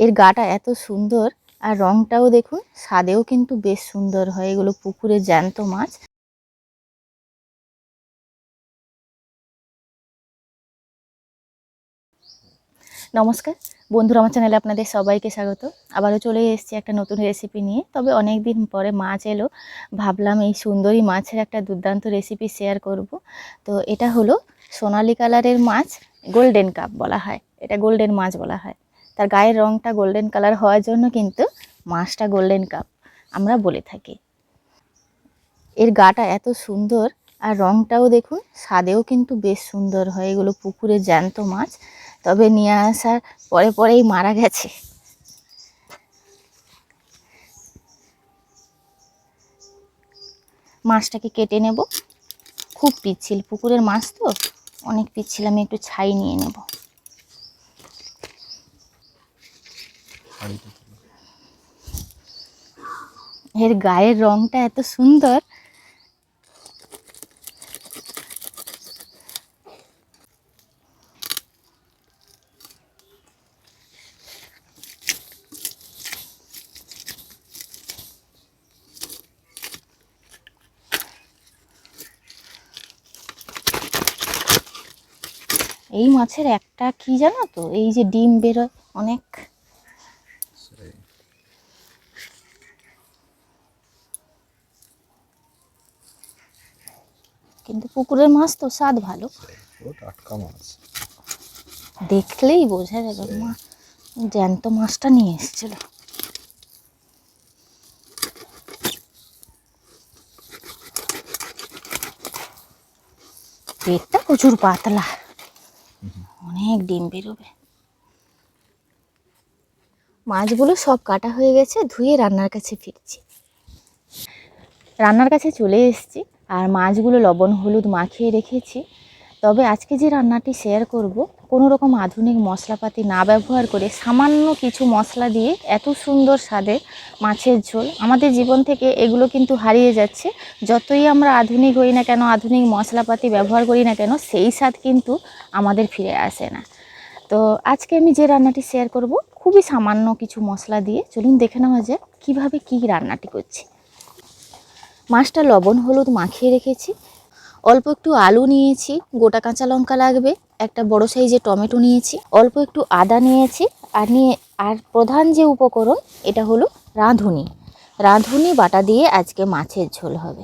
এর গাটা এত সুন্দর আর রংটাও দেখুন, স্বাদেও কিন্তু বেশ সুন্দর হয়। এগুলো পুকুরের জ্যান্ত মাছ। নমস্কার বন্ধুরা, আমার চ্যানেলে আপনাদের সবাইকে স্বাগত। আবারও চলে এসেছি একটা নতুন রেসিপি নিয়ে। তবে অনেক দিন পরে মাছ এলো, ভাবলাম এই সুন্দরী মাছের একটা দুর্দান্ত রেসিপি শেয়ার করব। তো এটা হলো সোনালি কালারের মাছ, গোল্ডেন কাপ বলা হয়, এটা গোল্ডেন মাছ বলা হয়। তার গায়ের রংটা গোল্ডেন কালার হওয়ার জন্য কিন্তু মাছটা গোল্ডেন কাপ আমরা বলে থাকি। এর গাটা এত সুন্দর আর রংটাও দেখুন, স্বাদেও কিন্তু বেশ সুন্দর হয়। এগুলো পুকুরের জ্যান্ত মাছ, তবে নিয়ে আসার পরেই মারা গেছে। মাছটাকে কেটে নেব। খুব পিচ্ছিল, পুকুরের মাছ তো অনেক পিচ্ছিল। আমি একটু ছাই নিয়ে নেব। এর গায়ের রংটা এত সুন্দর, এই মাছের একটা কি জানো তো, এই যে ডিম বেরোয় অনেক, কিন্তু পুকুরের মাছ তো স্বাদ ভালো, টাটকা মাছ দেখলেই বোঝা যাবে। মা জ্যান্ত মাছটা নিয়ে এসেছিল। পেটটা প্রচুর পাতলা, অনেক ডিম বেরোবে। মাছগুলো সব কাটা হয়ে গেছে, ধুয়ে রান্নার কাছে ফিরছি। রান্নার কাছে চলে এসেছি আর মাছগুলো লবণ হলুদ মাখিয়ে রেখেছি। তবে আজকে যে রান্নাটি শেয়ার করব, কোনো রকম আধুনিক মশলাপাতি না ব্যবহার করে সামান্য কিছু মশলা দিয়ে এত সুন্দর স্বাদে মাছের ঝোল। আমাদের জীবন থেকে এগুলো কিন্তু হারিয়ে যাচ্ছে। যতই আমরা আধুনিক হই না কেন, আধুনিক মশলাপাতি ব্যবহার করি না কেন, সেই স্বাদ কিন্তু আমাদের ফিরে আসে না। তো আজকে আমি যে রান্নাটি শেয়ার করব, খুবই সামান্য কিছু মশলা দিয়ে। চলুন দেখে নেওয়া যাক কীভাবে কী রান্নাটি করছি। মাছটা লবণ হলুদ মাখিয়ে রেখেছি। অল্প একটু আলু নিয়েছি, গোটা কাঁচা লঙ্কা লাগবে, একটা বড় সাইজের টমেটো নিয়েছি, অল্প একটু আদা নিয়েছি। আর প্রধান যে উপকরণ, এটা হলো রাঁধুনি। রাঁধুনি বাটা দিয়ে আজকে মাছের ঝোল হবে।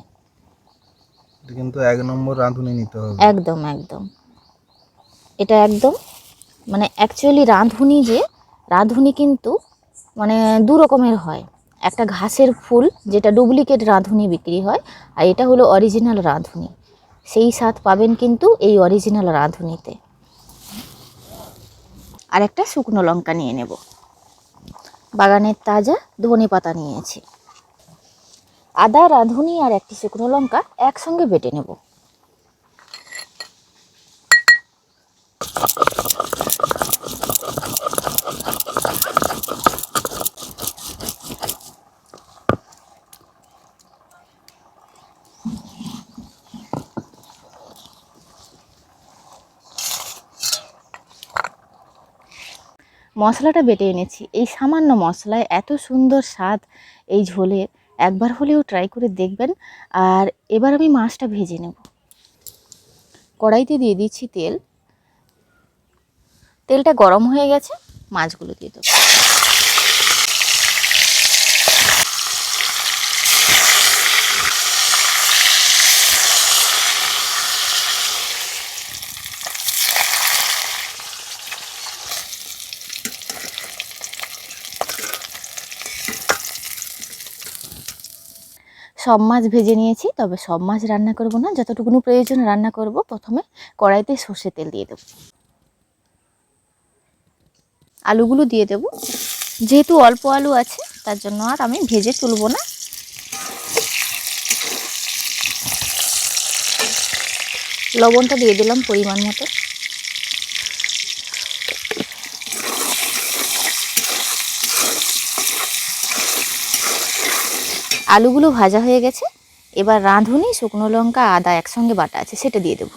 কিন্তু এক নম্বর রাঁধুনি নিতে হবে। একদম একদম, এটা একদম মানে অ্যাকচুয়ালি রাঁধুনি কিন্তু মানে দু রকমের হয়। একটা ঘাসের ফুল, যেটা ডুপ্লিকেট রাঁধুনি বিক্রি হয়, আর এটা হলো অরিজিনাল রাঁধুনি। সেই স্বাদ পাবেন কিন্তু এই অরিজিনাল রাঁধুনিতে। আর একটা শুকনো লঙ্কা নিয়ে নেব, বাগানের তাজা ধনে পাতা নিয়েছি। আদা রাঁধুনি আর একটি শুকনো লঙ্কা একসঙ্গে বেটে নেব। মশলাটা বেটে এনেছি। এই সামান্য মশলায় এত সুন্দর স্বাদ এই ঝোলে, একবার হলেও ট্রাই করে দেখবেন। আর এবার আমি মাছটা ভেজে নেব। কড়াইতে দিয়ে দিচ্ছি তেল। তেলটা গরম হয়ে গেছে, মাছগুলো দিয়ে দেবো। সব মাছ ভেজে নিয়েছি, তবে সব মাছ রান্না করব না, যতটুকুনি প্রয়োজন রান্না করব। প্রথমে কড়াইতে সর্ষে তেল দিয়ে দেব, আলুগুলো দিয়ে দেব। যেহেতু অল্প আলু আছে, তার জন্য আর আমি ভেজে তুলব না। লবণটা দিয়ে দিলাম পরিমাণ মতো। আলুগুলো ভাজা হয়ে গেছে। এবার রাঁধুনি, শুকনো লঙ্কা, আদা একসঙ্গে বাটা আছে, সেটা দিয়ে দেব।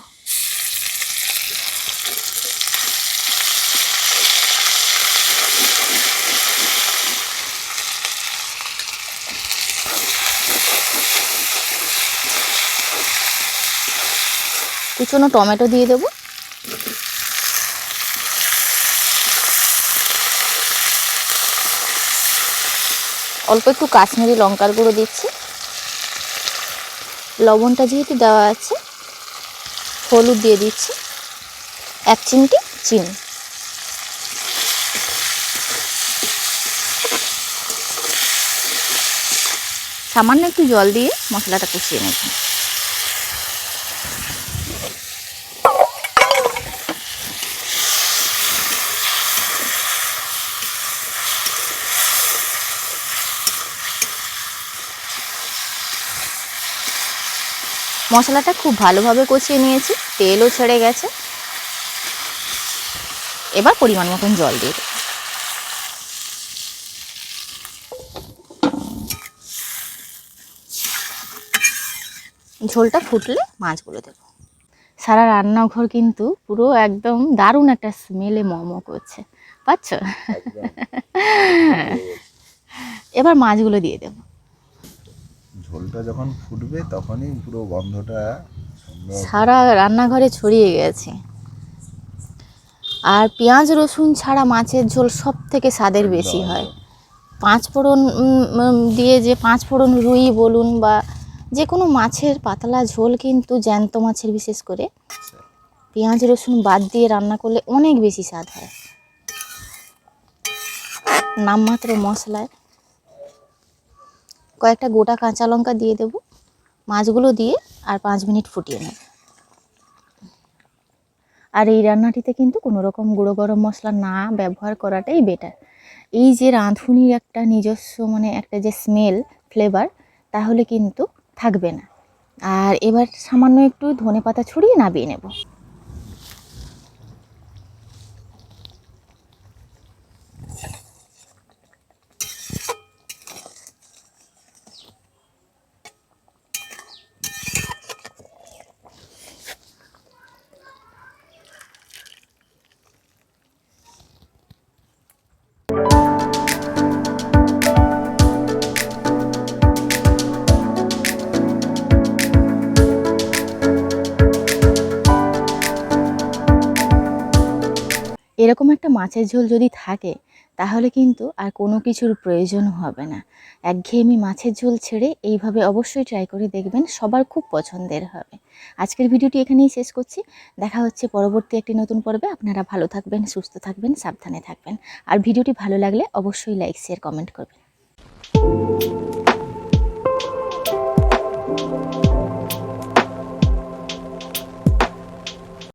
কুচনো টমেটো দিয়ে দেবো। অল্প একটু কাশ্মীরি লঙ্কার গুঁড়ো দিচ্ছি। লবণটা যেহেতু দেওয়া আছে, হলুদ দিয়ে দিচ্ছি, 1 চিমটি চিনি। সামান্য একটু জল দিয়ে মশলাটা কষিয়ে নেব। মশলাটা খুব ভালোভাবে কষিয়ে নিয়েছি, তেলও ছেড়ে গেছে। এবার পরিমাণ মতন জল দিয়ে দেব। ঝোলটা ফুটলে মাছগুলো দেব। সারা রান্নাঘর কিন্তু পুরো একদম দারুণ একটা স্মেলে মম করছে, পাচ্ছ? এবার মাছগুলো দিয়ে দেব। ঝোলটা যখন ফুটবে তখনই পুরো গন্ধটা সারা রান্নাঘরে ছড়িয়ে গেছে। আর পেঁয়াজ রসুন ছাড়া মাছের ঝোল সব থেকে স্বাদের বেশি হয়। 5 ফোড়ন দিয়ে, যে 5 ফোড়ন রুই বলুন বা যে কোনো মাছের পাতলা ঝোল, কিন্তু জ্যান্ত মাছের বিশেষ করে পেঁয়াজ রসুন বাদ দিয়ে রান্না করলে অনেক বেশি স্বাদ হয়। নামমাত্র মশলায় কয়েকটা গোটা কাঁচা লঙ্কা দিয়ে দেব। মাছগুলো দিয়ে আর 5 মিনিট ফুটিয়ে নেব। আর এই রান্নাটিতে কিন্তু কোনো রকম গুঁড়ো গরম মশলা না ব্যবহার করাটাই বেটার। এই যে রাঁধুনির একটা নিজস্ব একটা যে স্মেল, ফ্লেভার, তাহলে কিন্তু থাকবে না। আর এবার সামান্য একটু ধনেপাতা ছড়িয়ে নামিয়ে নেব। এরকম একটা মাছের ঝোল যদি থাকে, তাহলে কিন্তু আর কোনো কিছুর প্রয়োজন হবে না। একঘেয়েমি মাছের ঝোল ছেড়ে এইভাবে অবশ্যই ট্রাই করে দেখবেন, সবার খুব পছন্দের হবে। আজকের ভিডিওটি এখানেই শেষ করছি। দেখা হচ্ছে পরবর্তী একটি নতুন পর্বে। আপনারা ভালো থাকবেন, সুস্থ থাকবেন, সাবধানে থাকবেন। আর ভিডিওটি ভালো লাগলে অবশ্যই লাইক, শেয়ার, কমেন্ট করবেন।